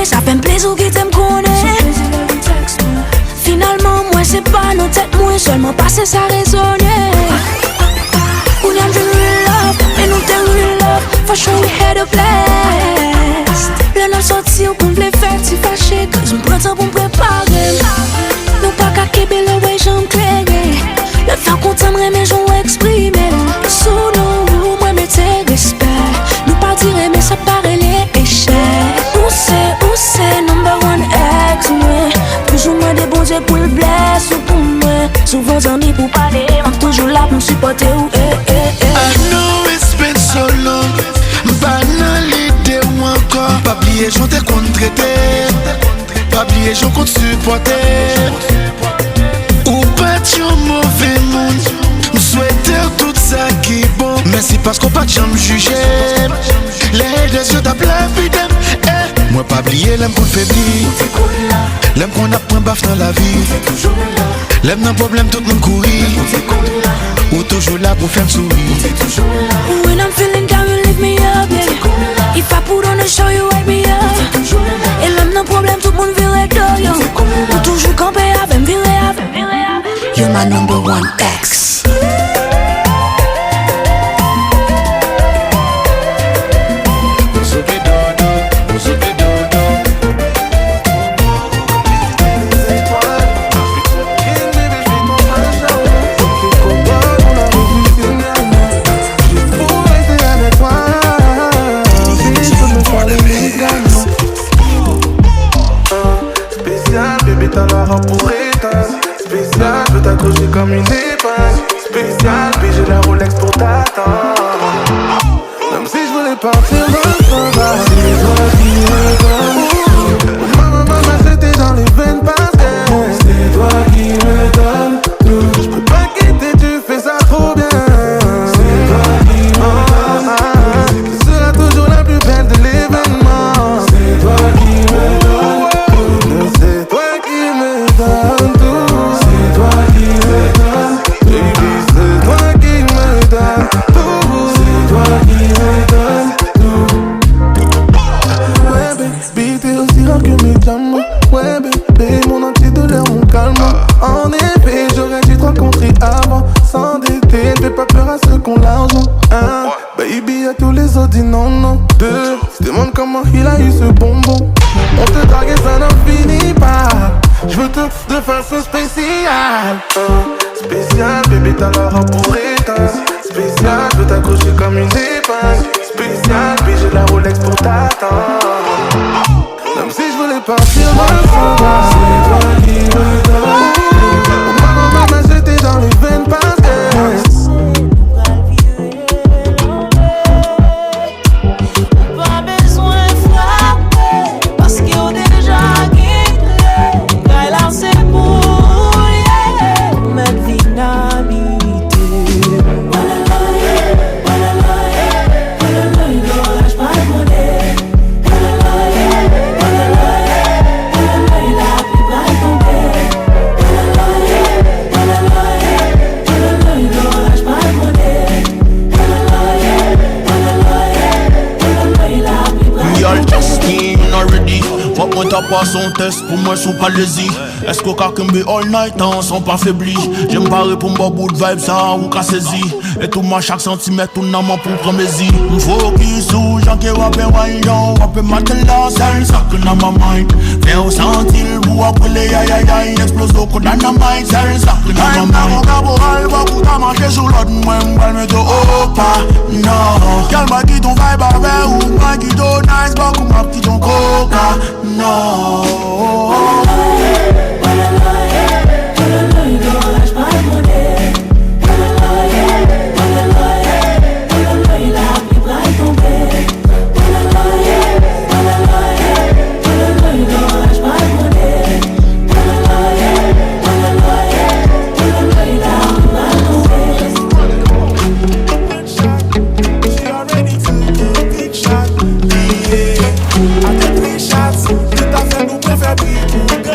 [SPEAKER 4] Ça fait plaisir qui t'aime connaître. Finalement, moi c'est pas nos têtes, moi seulement passer ça résonner. We got the real love, and nous t'es real love. For sure we had a blast. Le nom sorti ou qu'on voulait faire si fâché. Cause on prend temps pour me préparer. Nous pas qu'à kébé le way j'en crée. Le faire qu'on t'aimerait mais j'en exprimer. Sous nous, moi mais t'es respect. Nous pas dire mais ça paraît les échecs. Où c'est number one ex, moi. Toujours moi des bons dieux pour le blesse ou pour moi. Souvent amis pour parler, I'm toujours là pour me supporter ou
[SPEAKER 6] I know it's been so long. Banalité ou encore. Pas oublier j'en t'ai contre-traité. Pas oublier j'en compte supporter. Ou pas tu mauvais monde. M'souhaiter tout ça qui est bon. Merci parce qu'on pas de jamais juger. Les deux yeux tapent la vie d'eux. Moi pas oublier l'aime qu'on faiblit. L'aime qu'on apprend baf dans la vie. L'aime d'un problème tout le monde courir. Ou toujours là pour faire sourire.
[SPEAKER 4] When I'm feeling down you lift me up, yeah. If I put on a show you wake me up. Et l'aime d'un problème tout le monde virait de yo. Ou toujours camper avec me virer avec.
[SPEAKER 6] You're my number one ex.
[SPEAKER 8] partir dans son bar. C'est toi qui me donnes. Maman, c'était dans les veines parce que c'est toi qui me donnes tout. Je peux pas quitter, tu fais ça trop bien. C'est toi qui me donnes. Tu seras toujours la plus belle de l'événement. C'est toi qui me donnes tout. C'est toi qui me donnes tout. C'est toi qui me donnes. Baby, c'est toi qui me donnes tout. C'est toi qui me donnes tout. Ouais, baby, t'es aussi rare que mes diamants. Ouais, bébé, mon antidouleur, mon calme. En effet, j'aurais dû te rencontrer avant. S'endetter, ne fais pas peur à ceux qu'on l'argent. Hein? Baby, à tous les autres, dis non, non. Deux, je demande comment il a eu ce bonbon. On te drague et ça n'en finit pas. Je veux tout de façon spéciale. Spécial, bébé, t'as la robe pour éteindre. Spécial, je veux t'accrocher comme une épingle. Spécial, puis j'ai la Rolex pour t'attendre. Même si je voulais partir dans le fond, c'est toi qui me donnes. Maman, j'étais dans les veines parce que
[SPEAKER 3] pas besoin de frapper, parce qu'on est déjà quitté. Quand là c'est pour mettre finalité.
[SPEAKER 11] Fuck moi t'as pas son test, pour moi sous paralysie. Est-ce qu'au cas que me all night on sont pas faiblis. J'aime pas répondre à bout de vibe ça ou qu'à saisi. Et tout moi chaque centimètre tout n'a pour prendre mes y. M'focus sur gens qui rappellent wine down. Rappellent matin la salle, ça que dans ma mind. Fais au sentil, ou après les aïe aïe aïe. Explose au coup dans ma mind, ça que dans ma mind. Mon caporal va pour ta marcher sur l'autre. Moi m'bal me do oh pas, non. Calme qui ton vibe avec ou moi qui do nice. Pas comme ma petite ton coca. No.
[SPEAKER 1] Shots, tout à fait nous préfère plus.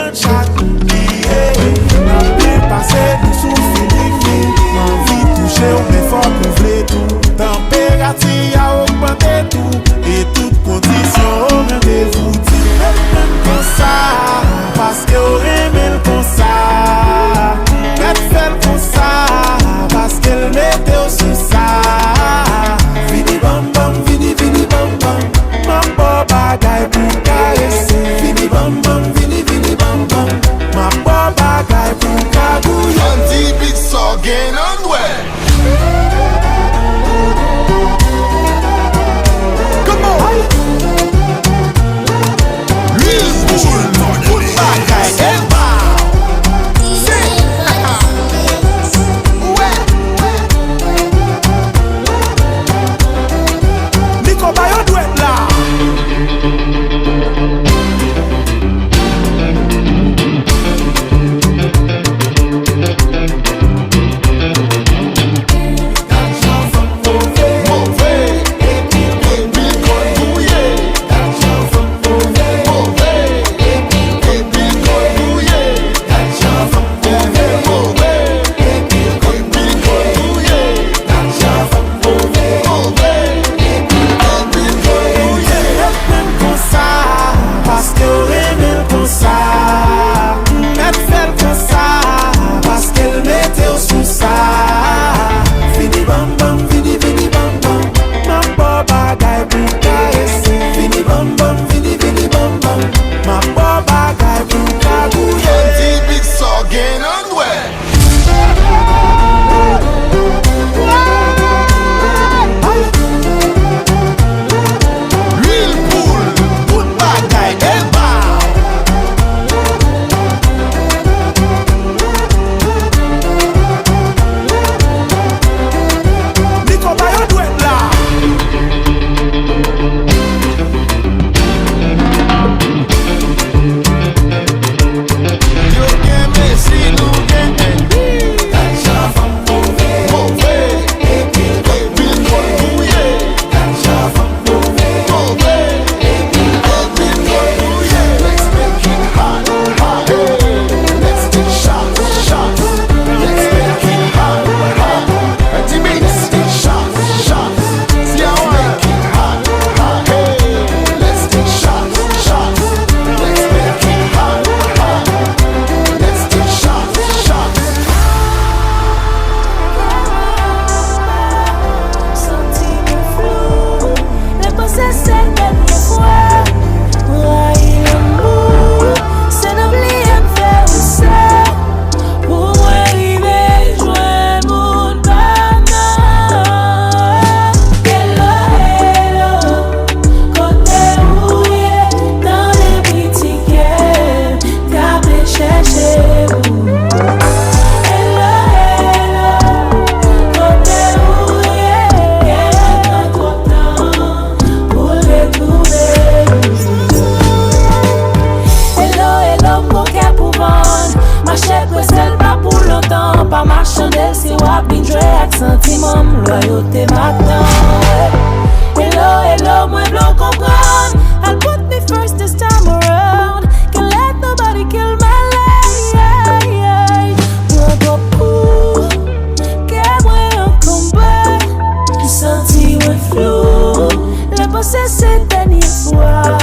[SPEAKER 4] flou. Le passé c'est dernière fois.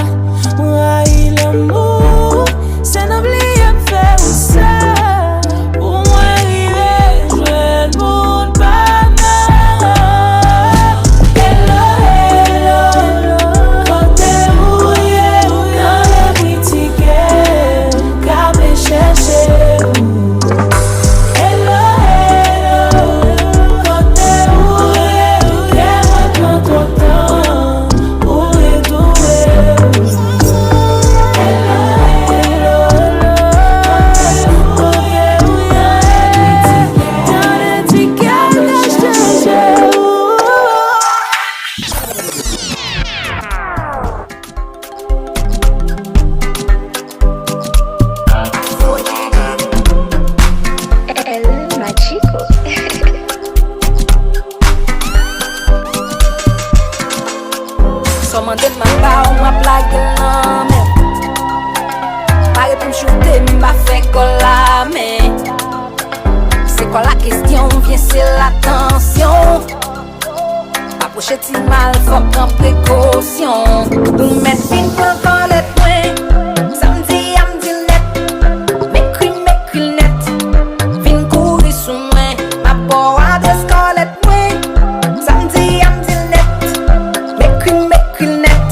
[SPEAKER 4] Moi, l'amour, c'est n'oublier me faire où ça. Pour moi, arriver, jouer le monde pas mal. Hello, hello, quand t'es rouillé dans les boutiques, car me chercher. Hello, hello, quand t'es rouillé, qu'elle me prend ton temps pour retrouver. Somande ma pa ou ma blague la mer. Pare pour me shooter, m'a fait colla mais c'est quoi la question? Viens c'est l'attention. Approcher ti mal, faut prendre précaution. Ou mettre fin pour quand les points. Samedi à m'di net. M'écris net. Vin courir sous moi. Ma boire de scarlet point. Samedi à m'di net. M'écris net.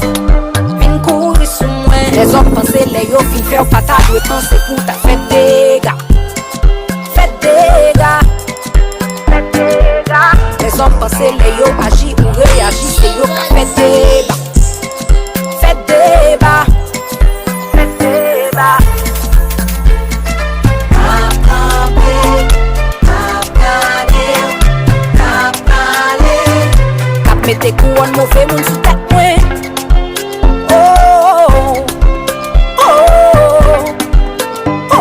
[SPEAKER 4] Vin courir sous moi. Les hommes pensent les yo fin faire pata. Doit penser pour ta fait dégâts. Fait dégâts. Les hommes pensent les yo agis ou réagis. C'est yo qui fait débat. Fait débat. Fait débat. Cap mette couronne mauvais moun sous tête point. Oh, oh, oh, oh.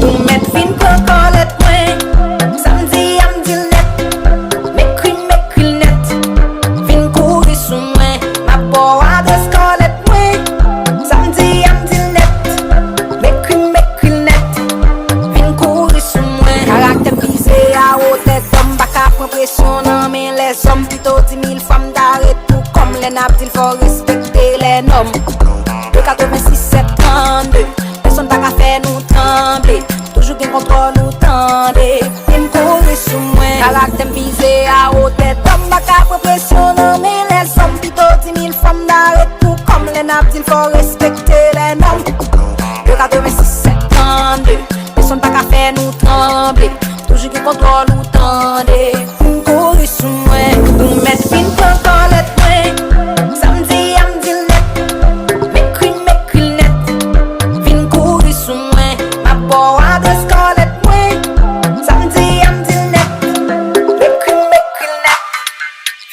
[SPEAKER 4] Ou met fin pour colette point. Samedi à m'di net. M'écris net. Vin courir sous moi. Ma boire de scarlet point. Samedi à m'di net. M'écris net. Vin courir sous moi. Caractère brisé à haute tête. Homme baka prend pression non mais les hommes plutôt 10 000 femmes d'arrêt tout comme les nappes il faut respecter les normes. De 86 septembre, personne pas qu'à faire nous trembler. Toujours bien contrôle nous tendez. Une courir sous moi. Caractère visé à haute tête. Homme baka prend pression non mais les hommes plutôt 10 000 femmes d'arrêt tout comme les nappes il faut respecter les normes. De 86 septembre, personne pas qu'à faire nous trembler. Toujours bien contrôle nous tendez. Une courir sous moi. Ou mettre fin pour colette point. Samedi à m'di net. M'écris net. Vin courir sous moi. Ma boire de scarlet point. Samedi à m'di net. M'écris net.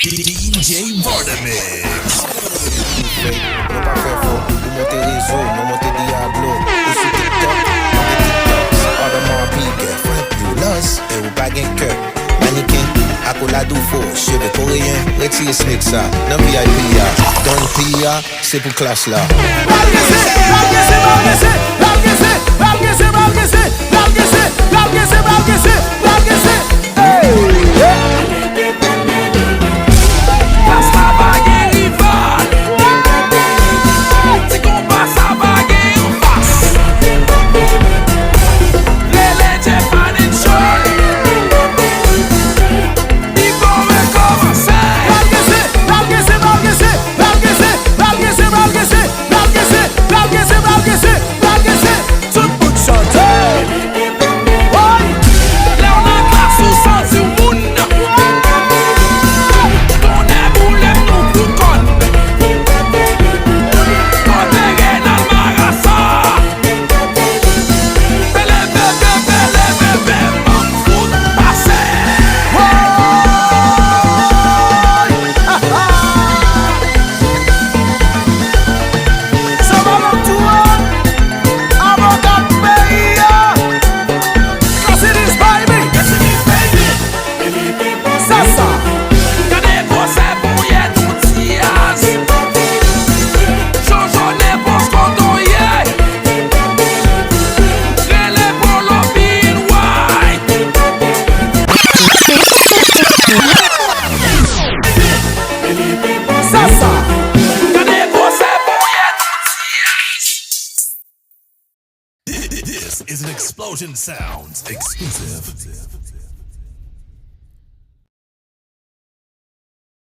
[SPEAKER 1] DJ Vortemix.
[SPEAKER 10] Non pas faire faux, ou monter réseau, non monter Diablo. Ou sur TikTok, c'est Adamant Piguet. Violence, et ou pas gain cœur. Mannequin, accolade ou faux, cheveux coréens, retire ce mec ça. Non VIP, don Pia, c'est pour classe là.
[SPEAKER 1] Tout bout de chanteur. This is an Explosion Sounds exclusive.